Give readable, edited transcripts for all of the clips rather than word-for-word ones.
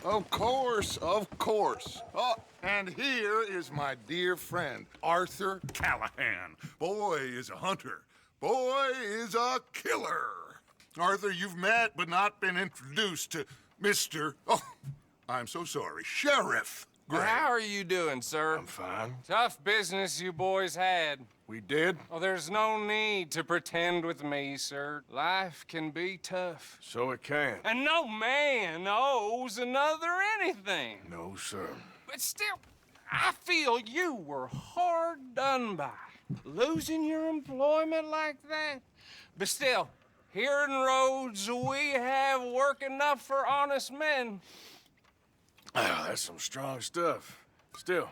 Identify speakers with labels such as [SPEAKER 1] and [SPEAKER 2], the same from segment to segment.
[SPEAKER 1] Of course, of course. Oh, and here is my dear friend, Arthur Callahan. Boy is a hunter. Boy is a killer. Arthur, you've met but not been introduced to Mr. Oh, I'm so sorry, Sheriff Gray.
[SPEAKER 2] How are you doing, sir?
[SPEAKER 1] I'm fine.
[SPEAKER 2] Tough business you boys had.
[SPEAKER 1] We did?
[SPEAKER 2] Oh, there's no need to pretend with me, sir. Life can be tough.
[SPEAKER 1] So it can.
[SPEAKER 2] And no man owes another anything.
[SPEAKER 1] No, sir.
[SPEAKER 2] But still, I feel you were hard done by. Losing your employment like that. But still, here in Rhodes, we have work enough for honest men.
[SPEAKER 1] Ah, that's some strong stuff. Still,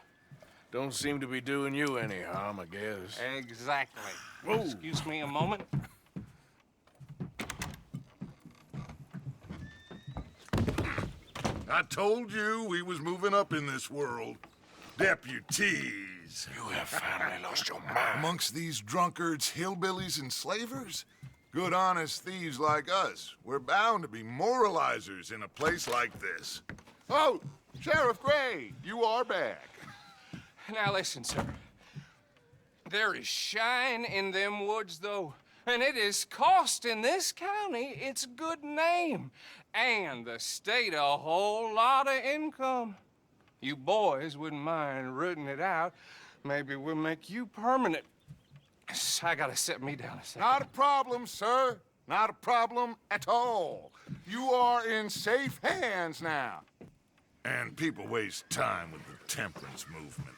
[SPEAKER 1] don't seem to be doing you any harm, I guess.
[SPEAKER 2] Exactly.
[SPEAKER 1] Whoa.
[SPEAKER 2] Excuse me a moment.
[SPEAKER 1] I told you we was moving up in this world. Deputies. You have finally lost your mind. Amongst these drunkards, hillbillies, and slavers? Good, honest thieves like us. We're bound to be moralizers in a place like this. Oh, Sheriff Gray, you are back.
[SPEAKER 2] Now listen, sir. There is shine in them woods, though, and it is costing this county its good name and the state a whole lot of income. You boys wouldn't mind rooting it out. Maybe we'll make you permanent. I gotta sit me down a second.
[SPEAKER 1] Not a problem, sir. Not a problem at all. You are in safe hands now. And people waste time with the temperance movement.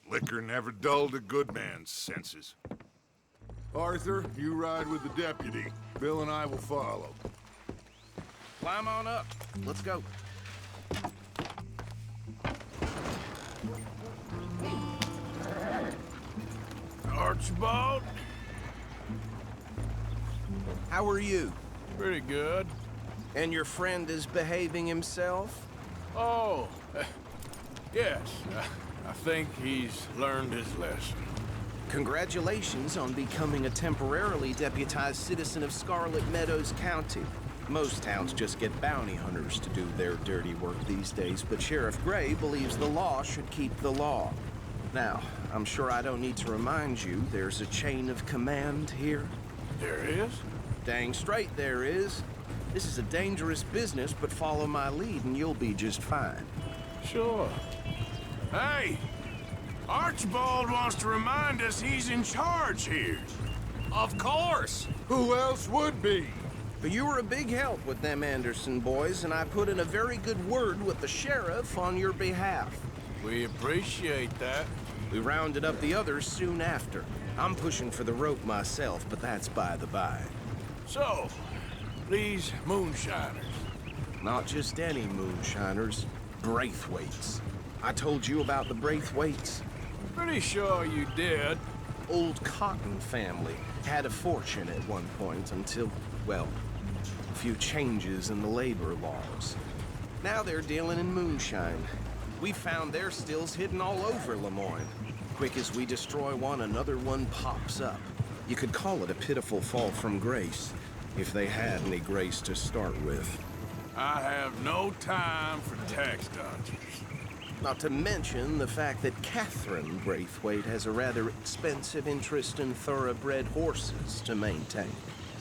[SPEAKER 1] Liquor never dulled a good man's senses. Arthur, you ride with the deputy. Bill and I will follow.
[SPEAKER 3] Climb on up. Let's go.
[SPEAKER 1] Archibald?
[SPEAKER 3] How are you?
[SPEAKER 1] Pretty good.
[SPEAKER 3] And your friend is behaving himself?
[SPEAKER 4] Oh, yes. I think he's learned his lesson.
[SPEAKER 3] Congratulations on becoming a temporarily deputized citizen of Scarlet Meadows County. Most towns just get bounty hunters to do their dirty work these days, but Sheriff Gray believes the law should keep the law. Now, I'm sure I don't need to remind you there's a chain of command here.
[SPEAKER 4] There is?
[SPEAKER 3] Dang straight there is. This is a dangerous business, but follow my lead and you'll be just fine.
[SPEAKER 4] Sure. Hey! Archibald wants to remind us he's in charge here.
[SPEAKER 2] Of course!
[SPEAKER 1] Who else would be?
[SPEAKER 3] But you were a big help with them Anderson boys, and I put in a very good word with the sheriff on your behalf.
[SPEAKER 4] We appreciate that.
[SPEAKER 3] We rounded up the others soon after. I'm pushing for the rope myself, but that's by the by.
[SPEAKER 4] So, these moonshiners.
[SPEAKER 3] Not just any moonshiners, Braithwaites. I told you about the Braithwaites.
[SPEAKER 4] Pretty sure you did.
[SPEAKER 3] Old Cotton family had a fortune at one point until, well, a few changes in the labor laws. Now they're dealing in moonshine. We found their stills hidden all over Lemoyne. Quick as we destroy one, another one pops up. You could call it a pitiful fall from grace, if they had any grace to start with.
[SPEAKER 4] I have no time for tax dodgers.
[SPEAKER 3] Not to mention the fact that Catherine Braithwaite has a rather expensive interest in thoroughbred horses to maintain.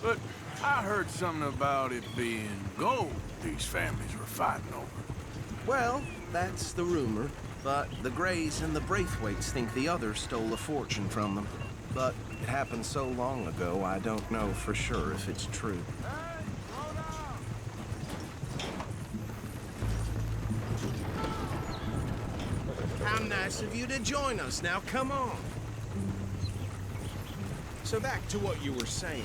[SPEAKER 4] But I heard something about it being gold these families were fighting over.
[SPEAKER 3] Well, that's the rumor, but the Grays and the Braithwaites think the others stole a fortune from them. But it happened so long ago, I don't know for sure if it's true. How nice of you to join us. Now, come on. So back to what you were saying.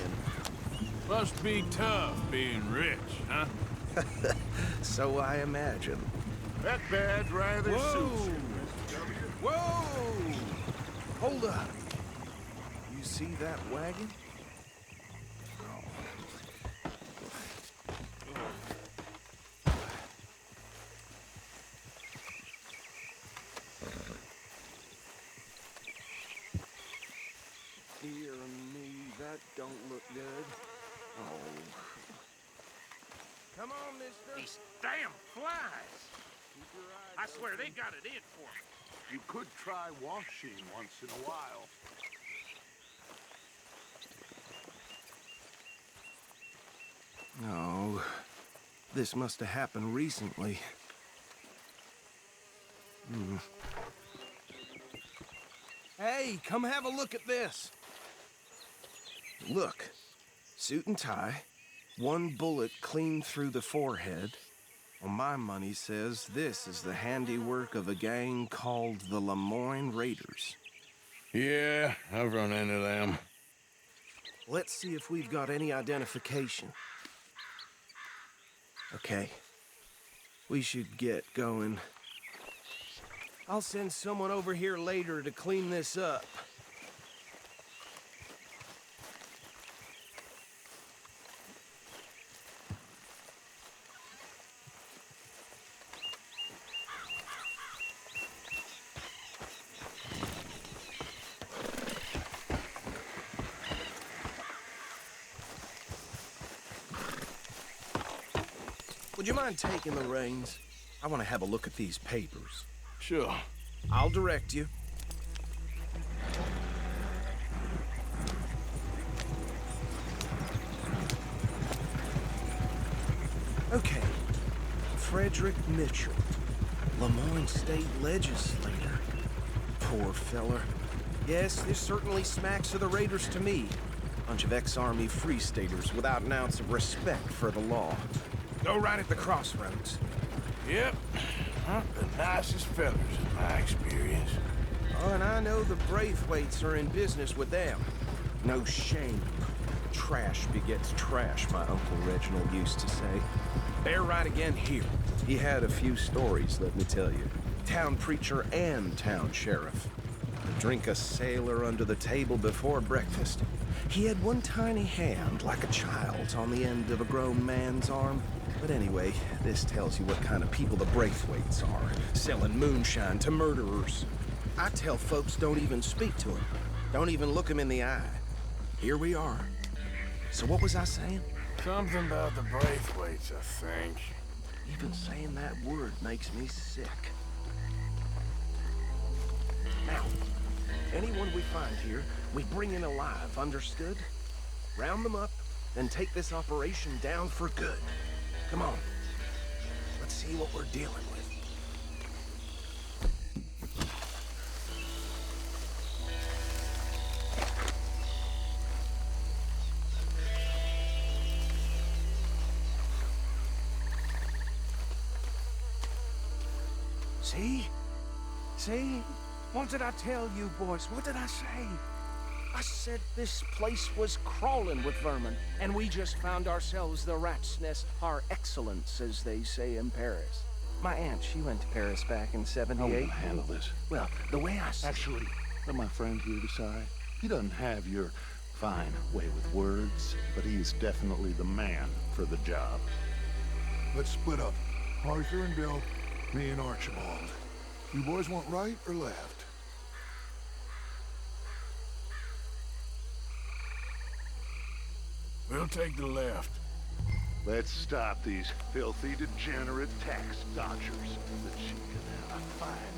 [SPEAKER 4] Must be tough being rich, huh?
[SPEAKER 3] So I imagine.
[SPEAKER 1] That badge rather suits you.
[SPEAKER 3] Whoa! Hold up. You see that wagon? Dear me, that don't look good. Oh. Come on, mister.
[SPEAKER 4] These damn flies! I swear they got it in for me.
[SPEAKER 1] You could try washing once in a while.
[SPEAKER 3] Oh, this must have happened recently. Hey, come have a look at this. Look, suit and tie, one bullet clean through the forehead. Well, my money says this is the handiwork of a gang called the Lemoyne Raiders.
[SPEAKER 4] Yeah, I've run into them.
[SPEAKER 3] Let's see if we've got any identification. Okay, we should get going. I'll send someone over here later to clean this up. Would you mind taking the reins? I want to have a look at these papers.
[SPEAKER 4] Sure.
[SPEAKER 3] I'll direct you. Okay. Frederick Mitchell, Lemoyne State Legislator. Poor feller. Yes, this certainly smacks of the Raiders to me. Bunch of ex-Army Free Staters without an ounce of respect for the law. Go right at the crossroads.
[SPEAKER 4] Yep. Not the nicest fellas in my experience.
[SPEAKER 3] Oh, and I know the Braithwaites are in business with them. No shame. Trash begets trash, my Uncle Reginald used to say. They're right again here. He had a few stories, let me tell you. Town preacher and town sheriff. Drink a sailor under the table before breakfast. He had one tiny hand, like a child's, on the end of a grown man's arm. But anyway, this tells you what kind of people the Braithwaites are, selling moonshine to murderers. I tell folks don't even speak to him. Don't even look him in the eye. Here we are. So what was I saying?
[SPEAKER 4] Something about the Braithwaites, I think.
[SPEAKER 3] Even saying that word makes me sick. Now, anyone we find here, we bring in alive, understood? Round them up, then take this operation down for good. Come on. Let's see what we're dealing with. See? See? What did I tell you, boys? What did I say? I said this place was crawling with vermin, and we just found ourselves the rat's nest par excellence, as they say in Paris. My aunt, she went to Paris back in
[SPEAKER 5] How will
[SPEAKER 3] '78.
[SPEAKER 5] you handle this?
[SPEAKER 3] Well, the way I see
[SPEAKER 5] Actually, let my friend here decide. He doesn't have your fine way with words, but he is definitely the man for the job.
[SPEAKER 1] Let's split up. Arthur and Bill, me and Archibald. You boys want right or left?
[SPEAKER 4] We'll take the left.
[SPEAKER 5] Let's stop these filthy, degenerate tax dodgers that she can have a fine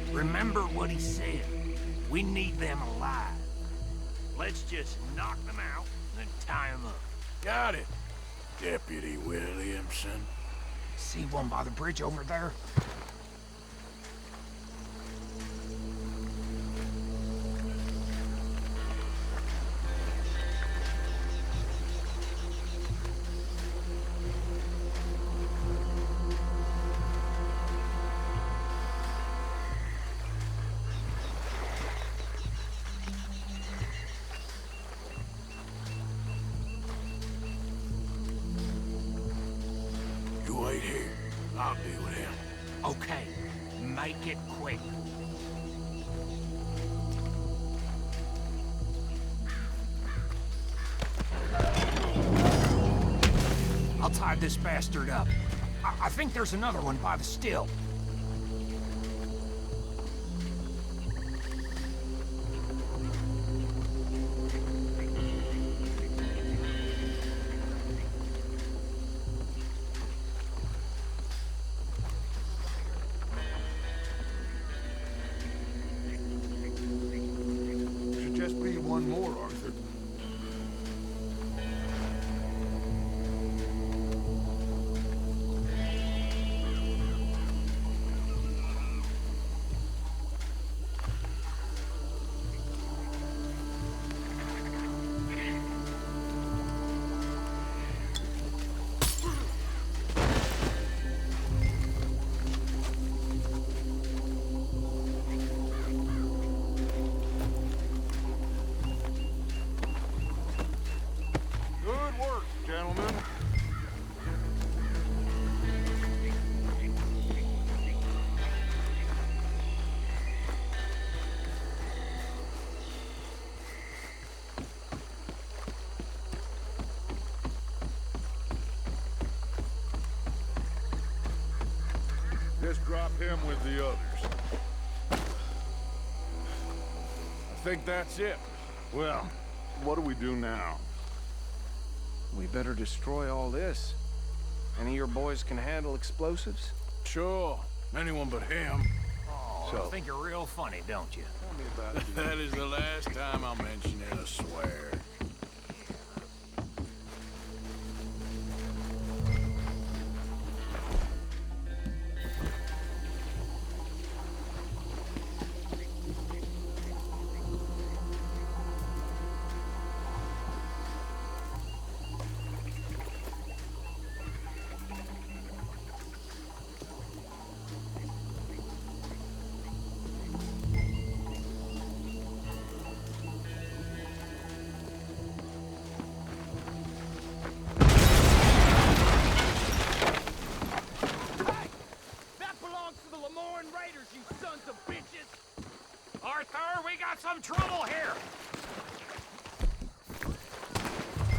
[SPEAKER 5] idea.
[SPEAKER 6] Remember what he said. We need them alive. Let's just knock them out, then tie them up.
[SPEAKER 4] Got it, Deputy Williamson.
[SPEAKER 6] See one by the bridge over there?
[SPEAKER 4] You wait here. I'll deal with him.
[SPEAKER 6] Okay, make it quick. I'll tie this bastard up. I think there's another one by the still.
[SPEAKER 1] must be one more, Arthur. Good work, gentlemen. Just drop him with the others.
[SPEAKER 4] I think that's it.
[SPEAKER 5] Well, what do we do now?
[SPEAKER 3] We better destroy all this. Any of your boys can handle explosives?
[SPEAKER 4] Sure. Anyone but him.
[SPEAKER 6] Oh,
[SPEAKER 5] So-
[SPEAKER 6] you think you're real funny, don't you?
[SPEAKER 5] Tell me about it.
[SPEAKER 4] That is the last time I'll mention it, I swear.
[SPEAKER 6] Arthur, we got some trouble here!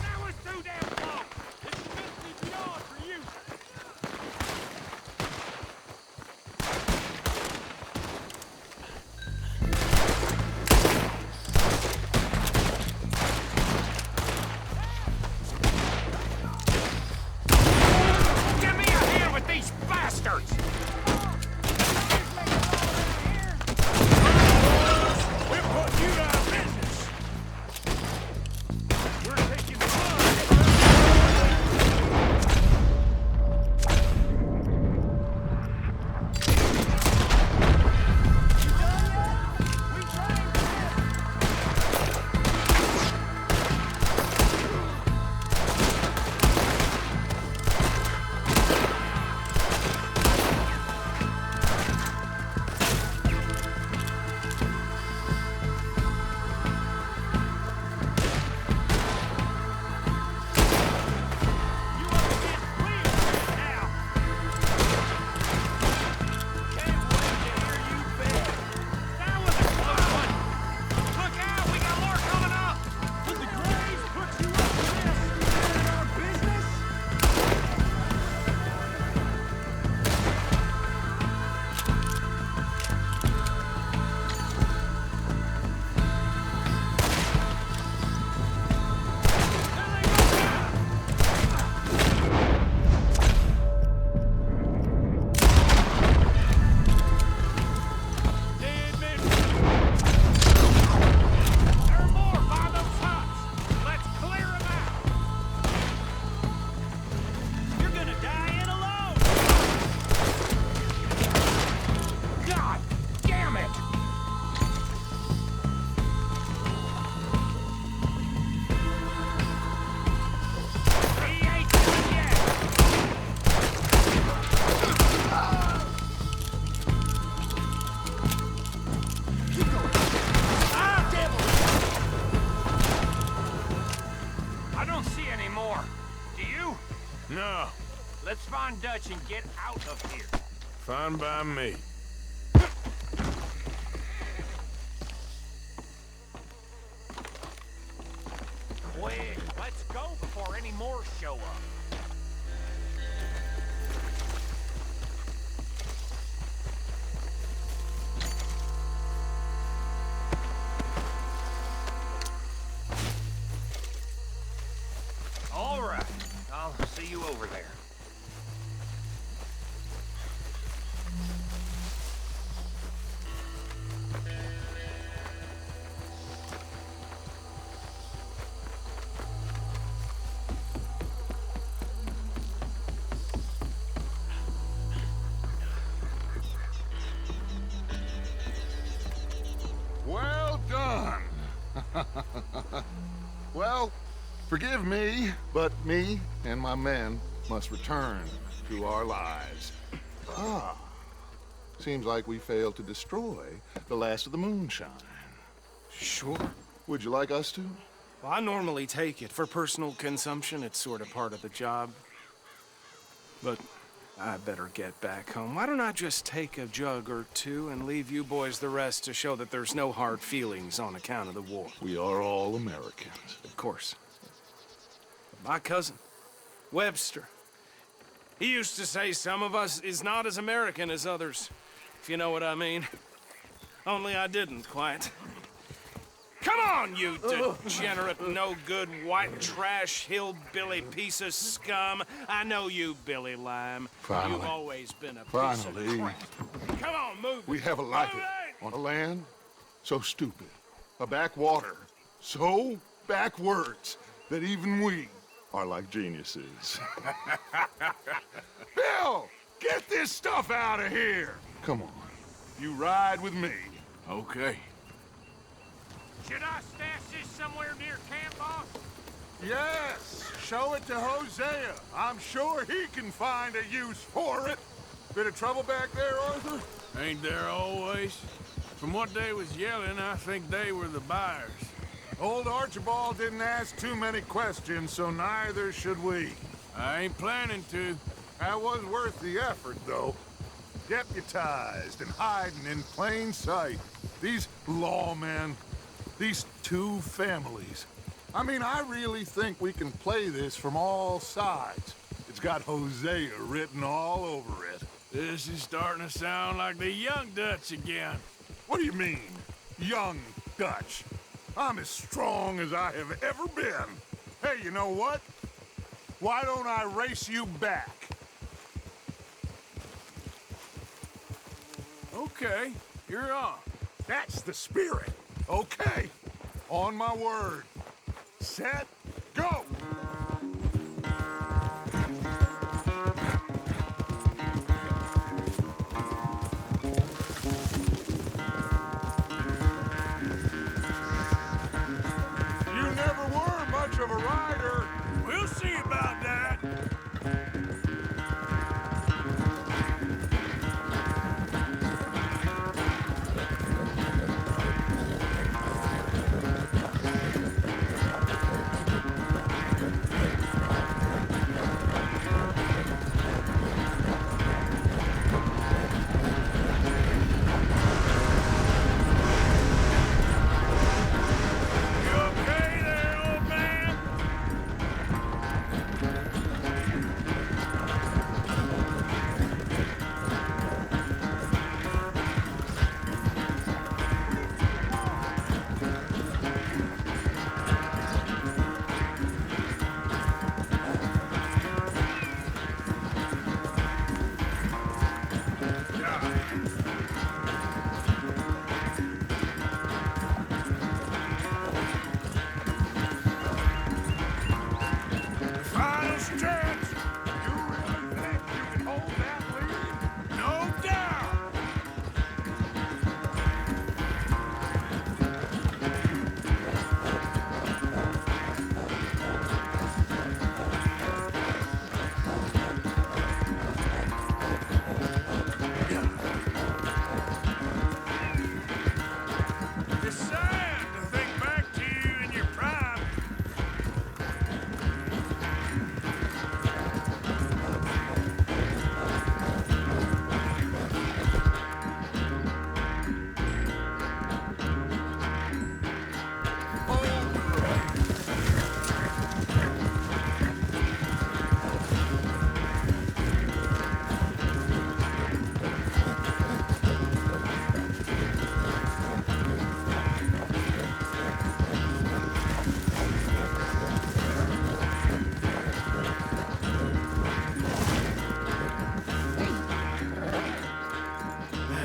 [SPEAKER 6] That was too damn close! It's 50 beyond for you! Give me a hand with these bastards!
[SPEAKER 4] We're putting you out of business. We're taking blood. No,
[SPEAKER 6] Let's find Dutch and get out of here.
[SPEAKER 4] fine by me.
[SPEAKER 6] Quick, let's go before any more show up. All right, I'll see you over there.
[SPEAKER 5] Well, forgive me, but me and my men must return to our lives. Ah, seems like we failed to destroy the last of the moonshine.
[SPEAKER 3] Sure.
[SPEAKER 5] Would you like us to?
[SPEAKER 3] Well, I normally take it. For personal consumption, it's sort of part of the job. But I better get back home. Why don't I just take a jug or two and leave you boys the rest to show that there's no hard feelings on account of the war?
[SPEAKER 5] We are all Americans.
[SPEAKER 3] Of course. My cousin, Webster, he used to say some of us is not as American as others, if you know what I mean. Only I didn't quite. Come on, you degenerate, no-good, white trash, hillbilly piece of scum. I know you, Billy Lime.
[SPEAKER 5] Finally.
[SPEAKER 3] You've always been a piece
[SPEAKER 5] Finally.
[SPEAKER 3] of crap. Come on, move
[SPEAKER 5] We
[SPEAKER 3] it.
[SPEAKER 5] have a life
[SPEAKER 3] Move it!
[SPEAKER 5] on a land so stupid, a backwater so backwards that even we are like geniuses. Bill, get this stuff out of here! Come on, you ride with me.
[SPEAKER 4] Okay.
[SPEAKER 6] Should I stash this somewhere near camp, boss?
[SPEAKER 1] Yes, show it to Hosea. I'm sure he can find a use for it. Bit of trouble back there, Arthur?
[SPEAKER 4] Ain't there always? From what they was yelling, I think they were the buyers.
[SPEAKER 1] Old Archibald didn't ask too many questions, so neither should we.
[SPEAKER 4] I ain't planning to.
[SPEAKER 1] That was worth the effort, though. Deputized and hiding in plain sight. These lawmen, these two families. I mean, I really think we can play this from all sides. It's got Hosea written all over it.
[SPEAKER 4] This is starting to sound like the Young Dutch again.
[SPEAKER 1] What do you mean, young Dutch? I'm as strong as I have ever been. Hey, you know what? Why don't I race you back?
[SPEAKER 4] Okay, you're on.
[SPEAKER 1] That's the spirit. Okay, on my word. Set, go! You never were much of a rider.
[SPEAKER 4] We'll see about that. You okay there, old man? Final stretch.
[SPEAKER 1] You really think you can hold that lead?
[SPEAKER 4] No doubt. It's sad to think back to you in your prime.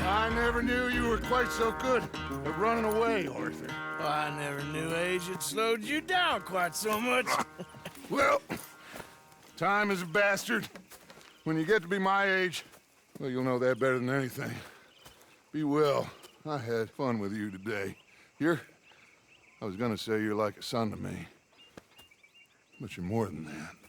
[SPEAKER 1] I never knew you were quite so good at running away, Arthur.
[SPEAKER 4] I never knew age had slowed you down quite so much.
[SPEAKER 1] Well, time is a bastard. When you get to be my age, well, you'll know that better than anything. Be well. I had fun with you today. You're
[SPEAKER 5] I was gonna say you're like a son to me. But you're more than that.